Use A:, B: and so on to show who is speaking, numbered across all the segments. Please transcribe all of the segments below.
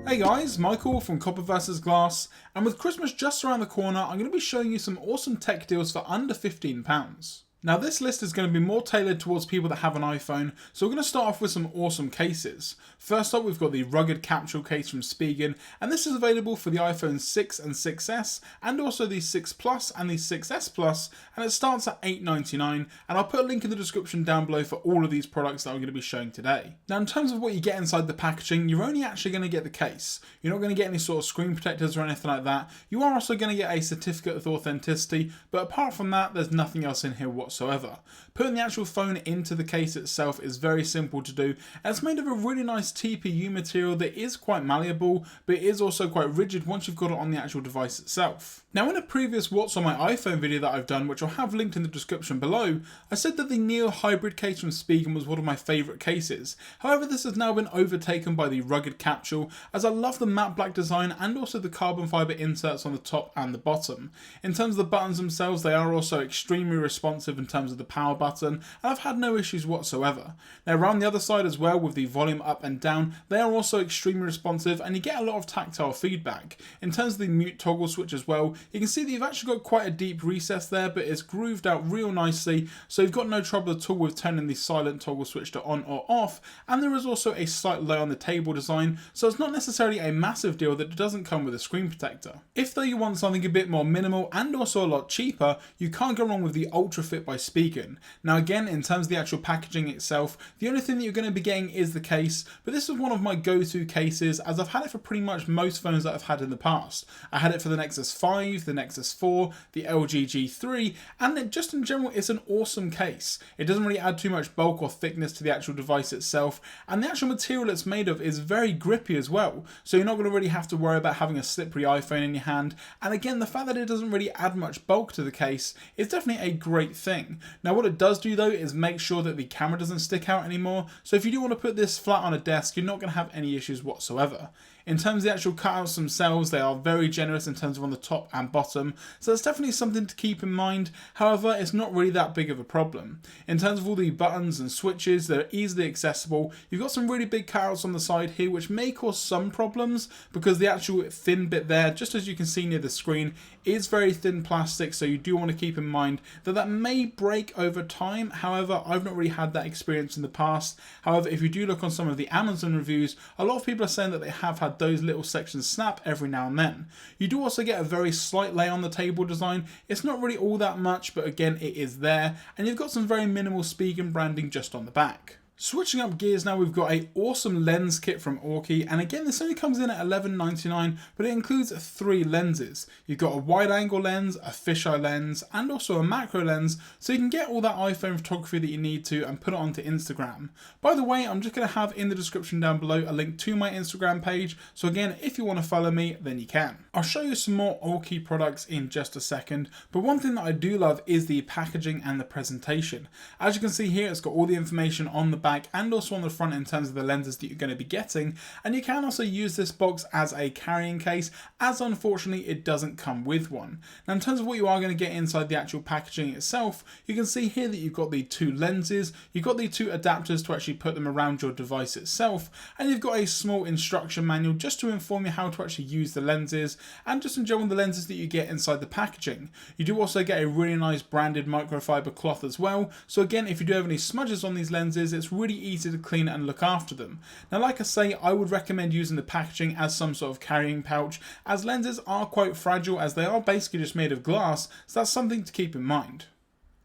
A: Hey guys, Michael from Copper vs Glass, and with Christmas just around the corner, I'm going to be showing you some awesome tech deals for under £15. Now this list is going to be more tailored towards people that have an iPhone, so we're going to start off with some awesome cases. First up, we've got the rugged Capsule case from Spigen, and this is available for the iPhone 6 and 6S, and also the 6 Plus and the 6S Plus, and it starts at $8.99, and I'll put a link in the description down below for all of these products that I'm going to be showing today. Now in terms of what you get inside the packaging, you're only actually going to get the case. You're not going to get any sort of screen protectors or anything like that. You are also going to get a certificate of authenticity, but apart from that, there's nothing else in here whatsoever. Putting the actual phone into the case itself is very simple to do, and it's made of a really nice TPU material that is quite malleable, but it is also quite rigid once you've got it on the actual device itself. Now in a previous What's on my iPhone video that I've done, which I'll have linked in the description below, I said that the Neo Hybrid case from Spigen was one of my favourite cases. However, this has now been overtaken by the rugged Capsule, as I love the matte black design and also the carbon fibre inserts on the top and the bottom. In terms of the buttons themselves, they are also extremely responsive in terms of the power button, and I've had no issues whatsoever. Now around the other side as well, with the volume up and down, they are also extremely responsive, and you get a lot of tactile feedback. In terms of the mute toggle switch as well, you can see that you've actually got quite a deep recess there, but it's grooved out real nicely, so you've got no trouble at all with turning the silent toggle switch to on or off, and there is also a slight lay on the table design, so it's not necessarily a massive deal that it doesn't come with a screen protector. If though you want something a bit more minimal and also a lot cheaper, you can't go wrong with the Ultra Fit by Spigen. Now again, in terms of the actual packaging itself, the only thing that you're going to be getting is the case, but this is one of my go-to cases, as I've had it for pretty much most phones that I've had in the past. I had it for the Nexus 5, the Nexus 4, the LG G3, and just in general it's an awesome case. It doesn't really add too much bulk or thickness to the actual device itself, and the actual material it's made of is very grippy as well, so you're not going to really have to worry about having a slippery iPhone in your hand, and again the fact that it doesn't really add much bulk to the case is definitely a great thing. Now what it does do though is make sure that the camera doesn't stick out anymore, so if you do want to put this flat on a desk, you're not going to have any issues whatsoever. In terms of the actual cutouts themselves, they are very generous in terms of on the top and bottom, so that's definitely something to keep in mind. However, it's not really that big of a problem. In terms of all the buttons and switches, they're easily accessible. You've got some really big cutouts on the side here, which may cause some problems because the actual thin bit there, just as you can see near the screen, is very thin plastic, so you do want to keep in mind that that may break over time. However, I've not really had that experience in the past. However, if you do look on some of the Amazon reviews, a lot of people are saying that they have had those little sections snap every now and then. You do also get a very slight lay on the table design. It's not really all that much, but again it is there, and you've got some very minimal Spigen branding just on the back. Switching up gears now, we've got an awesome lens kit from Orki, and again this only comes in at $11.99, but it includes 3 lenses. You've got a wide angle lens, a fisheye lens, and also a macro lens, so you can get all that iPhone photography that you need to and put it onto Instagram. By the way, I'm just going to have in the description down below a link to my Instagram page, so again if you want to follow me then you can. I'll show you some more Orki products in just a second, but one thing that I do love is the packaging and the presentation. As you can see here, it's got all the information on the back and also on the front in terms of the lenses that you're going to be getting, and you can also use this box as a carrying case, as unfortunately it doesn't come with one. Now in terms of what you are going to get inside the actual packaging itself, you can see here that you've got the 2 lenses, you've got the 2 adapters to actually put them around your device itself, and you've got a small instruction manual just to inform you how to actually use the lenses and just enjoy the lenses that you get inside the packaging. You do also get a really nice branded microfiber cloth as well, so again if you do have any smudges on these lenses, it's really easy to clean and look after them. Now like I say, I would recommend using the packaging as some sort of carrying pouch, as lenses are quite fragile, as they are basically just made of glass, so that's something to keep in mind.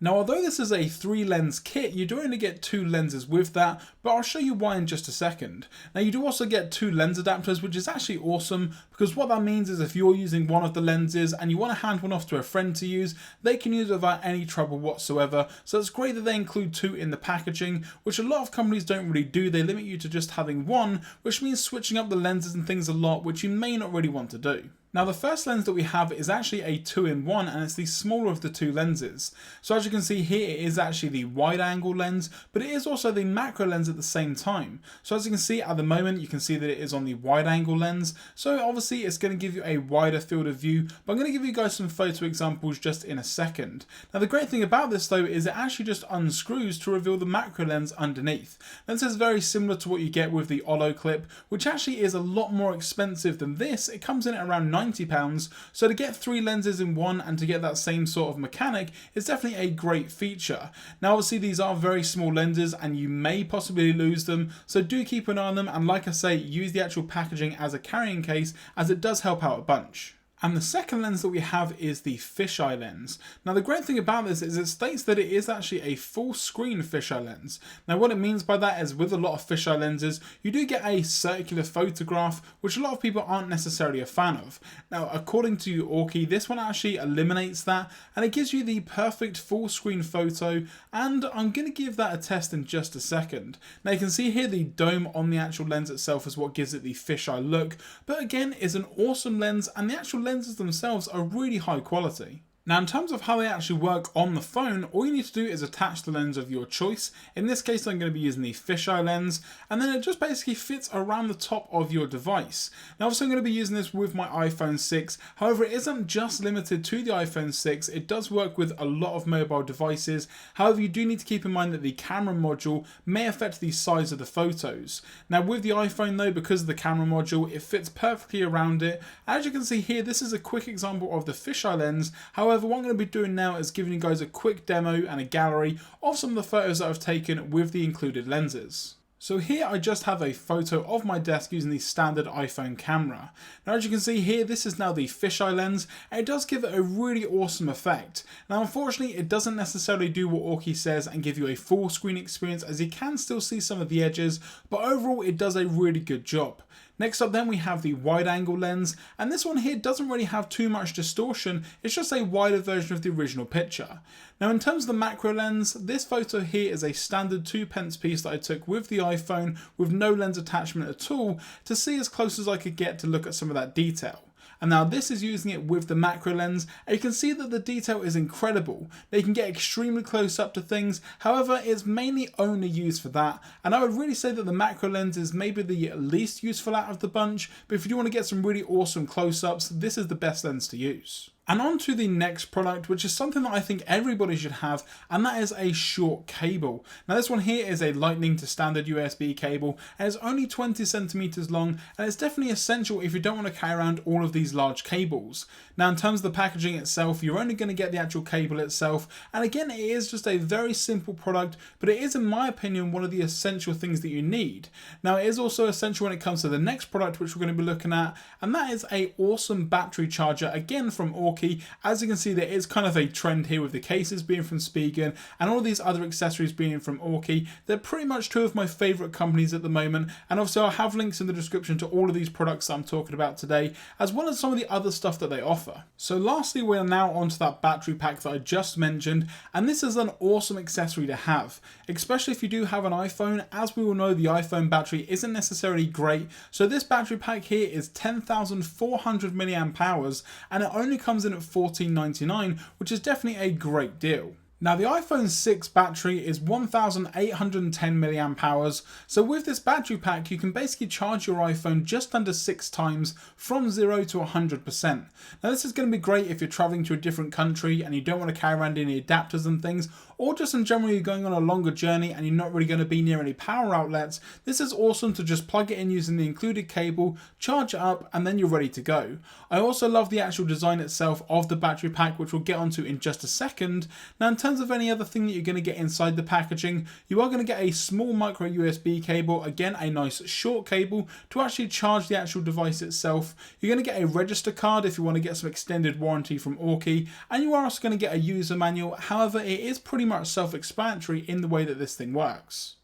A: Now although this is a 3 lens kit, you do only get 2 lenses with that, but I'll show you why in just a second. Now you do also get 2 lens adapters, which is actually awesome, because what that means is if you're using one of the lenses and you want to hand one off to a friend to use, they can use it without any trouble whatsoever. So it's great that they include 2 in the packaging, which a lot of companies don't really do. They limit you to just having one, which means switching up the lenses and things a lot, which you may not really want to do. Now the first lens that we have is actually a 2-in-1 and it's the smaller of the two lenses. So as you can see here, it is actually the wide angle lens, but it is also the macro lens at the same time. So as you can see at the moment, you can see that it is on the wide angle lens. So obviously it's going to give you a wider field of view, but I'm going to give you guys some photo examples just in a second. Now the great thing about this though is it actually just unscrews to reveal the macro lens underneath. Now this is very similar to what you get with the Olo clip, which actually is a lot more expensive than this. It comes in at around £90, so to get 3 lenses in one and to get that same sort of mechanic is definitely a great feature. Now obviously these are very small lenses and you may possibly lose them, so do keep an eye on them, and like I say, use the actual packaging as a carrying case as it does help out a bunch. And the second lens that we have is the fisheye lens. Now the great thing about this is it states that it is actually a full screen fisheye lens. Now what it means by that is with a lot of fisheye lenses, you do get a circular photograph, which a lot of people aren't necessarily a fan of. Now according to Orki, this one actually eliminates that and it gives you the perfect full screen photo, and I'm going to give that a test in just a second. Now you can see here the dome on the actual lens itself is what gives it the fisheye look, but again is an awesome lens, and the actual lenses themselves are really high quality. Now in terms of how they actually work on the phone, all you need to do is attach the lens of your choice. In this case I'm going to be using the fisheye lens, and then it just basically fits around the top of your device. Now obviously I'm going to be using this with my iPhone 6, however it isn't just limited to the iPhone 6, it does work with a lot of mobile devices. However, you do need to keep in mind that the camera module may affect the size of the photos. Now with the iPhone though, because of the camera module, it fits perfectly around it. As you can see here, this is a quick example of the fisheye lens. However, what I'm going to be doing now is giving you guys a quick demo and a gallery of some of the photos that I've taken with the included lenses. So here I just have a photo of my desk using the standard iPhone camera. Now as you can see here, this is now the fisheye lens, and it does give it a really awesome effect. Now unfortunately it doesn't necessarily do what Orki says and give you a full screen experience, as you can still see some of the edges, but overall it does a really good job. Next up then we have the wide angle lens, and this one here doesn't really have too much distortion, it's just a wider version of the original picture. Now in terms of the macro lens, this photo here is a standard 2p piece that I took with the iPhone with no lens attachment at all to see as close as I could get to look at some of that detail. And now this is using it with the macro lens, and you can see that the detail is incredible. Now you can get extremely close up to things, however it's mainly only used for that, and I would really say that the macro lens is maybe the least useful out of the bunch, but if you do want to get some really awesome close-ups, this is the best lens to use. And on to the next product, which is something that I think everybody should have, and that is a short cable. Now this one here is a lightning to standard USB cable, and it's only 20 centimeters long, and it's definitely essential if you don't want to carry around all of these large cables. Now in terms of the packaging itself, you're only going to get the actual cable itself, and again it is just a very simple product, but it is in my opinion one of the essential things that you need. Now it is also essential when it comes to the next product which we're going to be looking at, and that is a awesome battery charger, again from Orki. As you can see, there is kind of a trend here with the cases being from Spigen and all these other accessories being from Orki. They're pretty much two of my favourite companies at the moment, and also I'll have links in the description to all of these products that I'm talking about today, as well as some of the other stuff that they offer. So lastly, we are now onto that battery pack that I just mentioned, and this is an awesome accessory to have, especially if you do have an iPhone. As we all know, the iPhone battery isn't necessarily great, so this battery pack here is 10,400 milliamp hours, and it only comes in at $14.99, which is definitely a great deal. Now the iPhone 6 battery is 1,810 milliamp hours, so with this battery pack you can basically charge your iPhone just under 6 times from 0 to 100%. Now this is going to be great if you're traveling to a different country and you don't want to carry around any adapters and things, or just in general you're going on a longer journey and you're not really going to be near any power outlets. This is awesome to just plug it in using the included cable, charge it up, and then you're ready to go. I also love the actual design itself of the battery pack, which we'll get onto in just a second. Now in terms of any other thing that you're going to get inside the packaging, you are going to get a small micro USB cable, again a nice short cable to actually charge the actual device itself. You're going to get a register card if you want to get some extended warranty from Orki, and you are also going to get a user manual. However, it is pretty much self-explanatory in the way that this thing works.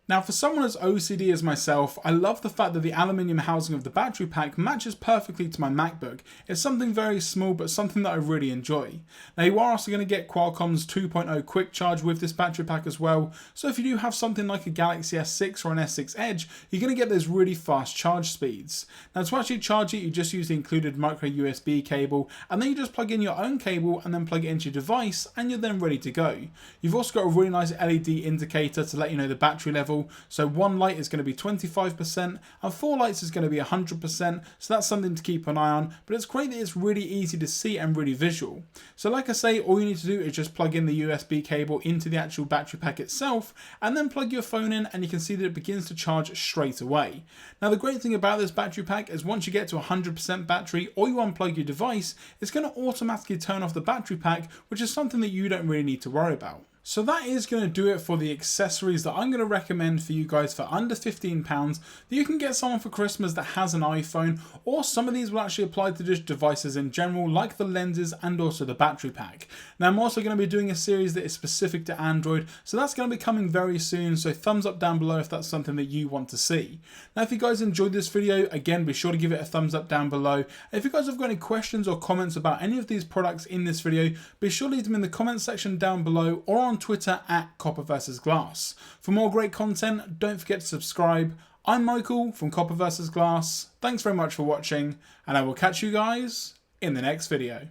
A: Now for someone as OCD as myself, I love the fact that the aluminium housing of the battery pack matches perfectly to my MacBook. It's something very small but something that I really enjoy. Now you are also going to get Qualcomm's 2.0 quick charge with this battery pack as well, so if you do have something like a Galaxy S6 or an S6 Edge, you're going to get those really fast charge speeds. Now to actually charge it, you just use the included micro USB cable, and then you just plug in your own cable and then plug it into your device, and you're then ready to go. You've also got a really nice LED indicator to let you know the battery level. So one light is going to be 25% and 4 lights is going to be 100%, so that's something to keep an eye on, but it's great that it's really easy to see and really visual. So like I say, all you need to do is just plug in the USB cable into the actual battery pack itself and then plug your phone in, and you can see that it begins to charge straight away. Now the great thing about this battery pack is once you get to 100% battery or you unplug your device, it's going to automatically turn off the battery pack, which is something that you don't really need to worry about. So that is going to do it for the accessories that I'm going to recommend for you guys for under £15 that you can get someone for Christmas that has an iPhone, or some of these will actually apply to just devices in general like the lenses and also the battery pack. Now I'm also going to be doing a series that is specific to Android, so that's going to be coming very soon, so thumbs up down below if that's something that you want to see. Now if you guys enjoyed this video, again be sure to give it a thumbs up down below. If you guys have got any questions or comments about any of these products in this video, be sure to leave them in the comment section down below or on Twitter at Copper vs Glass. For more great content, don't forget to subscribe. I'm Michael from Copper vs Glass. Thanks very much for watching, and I will catch you guys in the next video.